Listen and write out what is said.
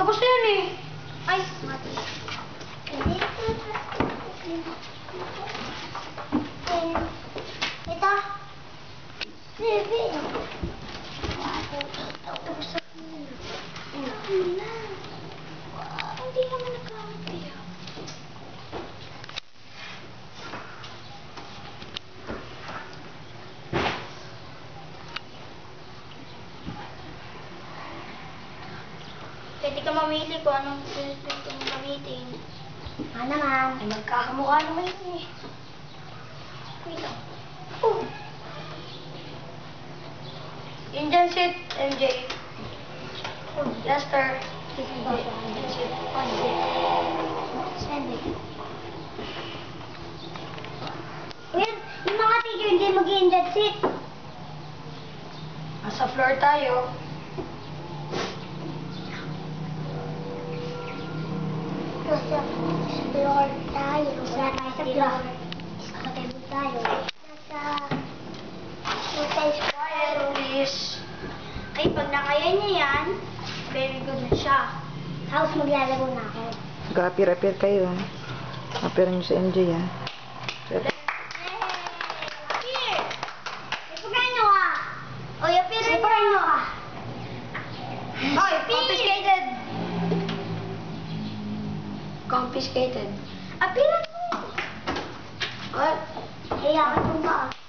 Tapos na yun eh. Ay, mati. Ito. Baby. Tapos na yun. Hindi naman nagkamit eh. Pwede ka mamili kung anong gusto mong gamitin. Naman. Ay, magkakamukha naman yun eh. Wait lang. Oh! Indian seat, MJ. Lester. Indian seat. Well, yung mga teacher hindi mag-i-Indian seat. Nasa floor tayo. Nasa floor tayo. Wala tayo sa floor. Sa table tayo. Nasa Quiet, please. Ay, pag nakaya niya yan, very good na siya. house maglalaro na ako. Mag-appear kayo. Appear niyo sa MJ, ha? Here! Ipukain nyo ka! O, yapirin nyo ka! Oy, confiscated! Confiscated. Apirin mo! What? Hayaan mo ba?